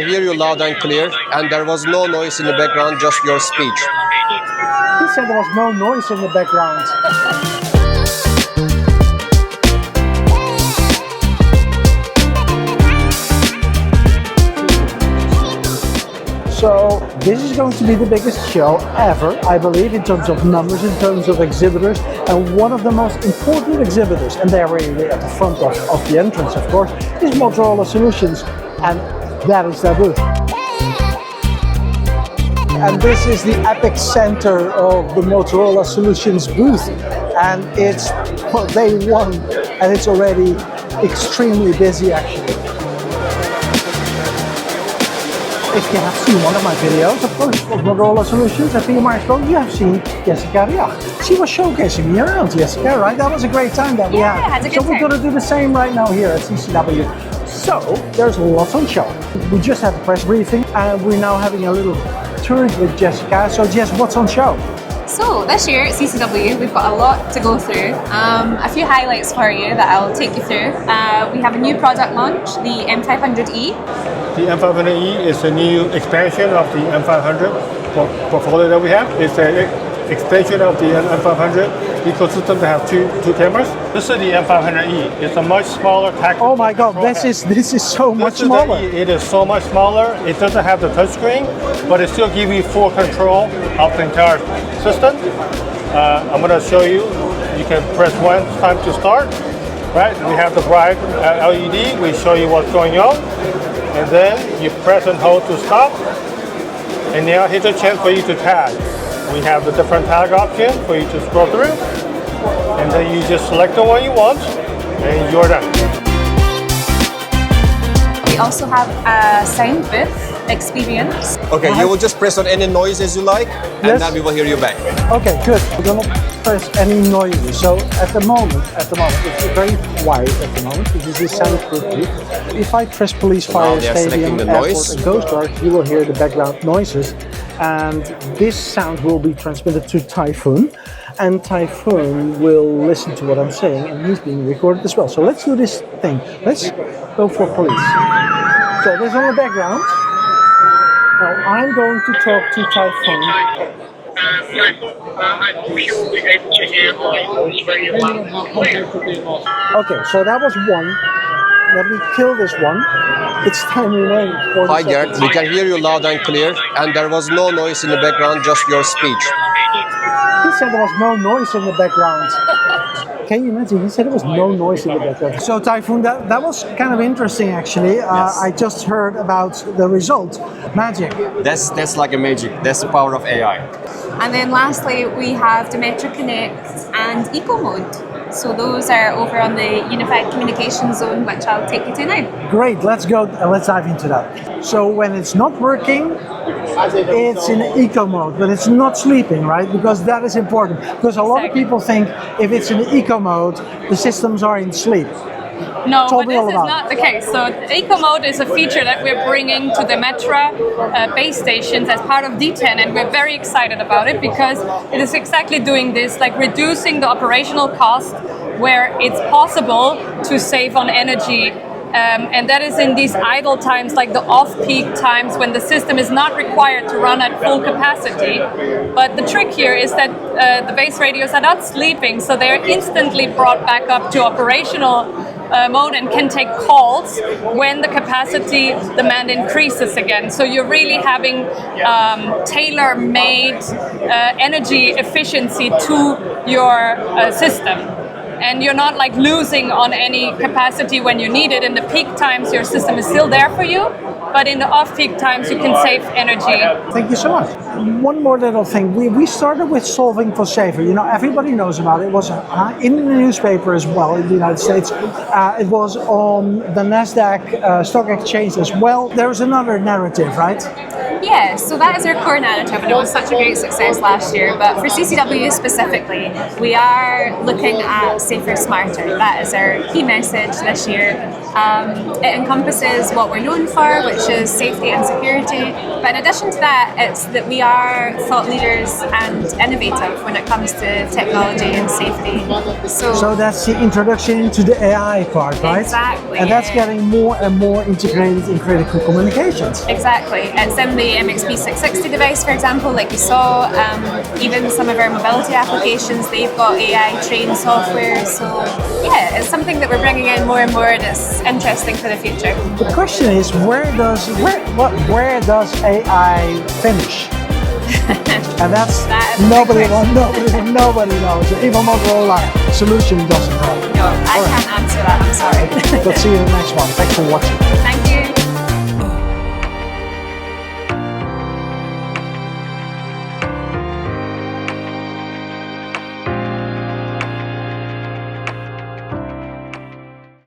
I hear you loud and clear, and there was no noise in the background, just your speech. He said there was no noise in the background. So this is going to be the biggest show ever, I believe, in terms of numbers, in terms of exhibitors, and one of the most important exhibitors, and they're really at the front of the entrance, of course, is Motorola Solutions, and that is their booth. And this is the epic center of the Motorola Solutions booth, and it's day one, and it's already extremely busy actually. If you have seen one of my videos, of course, of Motorola Solutions at PMI Expo, you have seen Jessica Riach. She was showcasing me around, Jessica, right? That was a great time that we had. So we're going to do the same right now here at CCW. So, there's lots on show. We just had a press briefing, and we're now having a little tour with Jessica. So, Jess, what's on show? So this year at CCW, we've got a lot to go through. A few highlights for you that I'll take you through. We have a new product launch, the M500E. The M500E is a new expansion of the M500 portfolio that we have. It's an extension of the M500 ecosystem that have two cameras. This is the M500E. It's a much smaller tactical. Oh my God, this is so much smaller. It is so much smaller. It doesn't have the touchscreen, but it still gives you full control of the entire system. I'm going to show you. You can press one time to start. Right? We have the bright LED. We show you what's going on. And then you press and hold to stop. And now here's a chance for you to tag. We have the different tag options for you to scroll through. And then you just select the one you want, and you're done. We also have a sound booth experience. Okay, you will just press on any noises you like, and then we will hear you back. Okay, good. We're gonna press any noises. So at the moment, it's very quiet at the moment because this sounds good. If I press police, fire, stadium, airport, and Coast Guard, you will hear the background noises, and this sound will be transmitted to Typhoon, and Typhoon will listen to what I'm saying, and he's being recorded as well. So let's do this thing. Let's go for police. So this on the background. Now I'm going to talk to Typhoon. Okay, so that was one. Let me kill this one. It's time remaining. Hi Gert, we can hear you loud and clear, and there was no noise in the background, just your speech. He said there was no noise in the background. Can you imagine? He said there was no noise in the background. So Typhoon, that was kind of interesting actually. Yes. I just heard about the result. Magic. That's like a magic. That's the power of AI. And then lastly, we have Dimetra and Eco Mode. So those are over on the Unified Communication Zone, which I'll take you to now. Great, let's go and let's dive into that. So when it's not working, it's in eco mode, but it's not sleeping, right? Because that is important. Because a lot of people think if it's in eco mode, the systems are in sleep. No, but this is not the case. So Eco Mode is a feature that we're bringing to the Dimetra base stations as part of D10, and we're very excited about it because it is exactly doing this, like reducing the operational cost where it's possible to save on energy. And that is in these idle times, like the off-peak times when the system is not required to run at full capacity. But the trick here is that the base radios are not sleeping, so they're instantly brought back up to operational mode and can take calls when the capacity demand increases again. So you're really having tailor-made energy efficiency to your system. And you're not like losing on any capacity when you need it. In the peak times, your system is still there for you, but in the off-peak times, you can save energy. Thank you so much. One more little thing. We started with solving for safer. You know, everybody knows about it. It was in the newspaper as well in the United States. It was on the NASDAQ stock exchange as well. There's another narrative, right? Yeah, so that is our core narrative, and it was such a great success last year. But for CCW specifically, we are looking at safer, smarter. That is our key message this year. It encompasses what we're known for, which is safety and security. But in addition to that, it's that we are thought leaders and innovative when it comes to technology and safety. So that's the introduction into the AI part, right? Exactly. And that's getting more and more integrated in critical communications. Exactly. It's in the MXP660 device, for example, like you saw. Even some of our mobility applications, they've got AI trained software. So yeah, it's something that we're bringing in more and more, and it's interesting for the future. The question is, where does AI finish? And that's That is nobody knows. Even Motorola Solutions doesn't know. No, I can't answer that. I'm sorry. But see you in the next one. Thanks for watching. Thank you.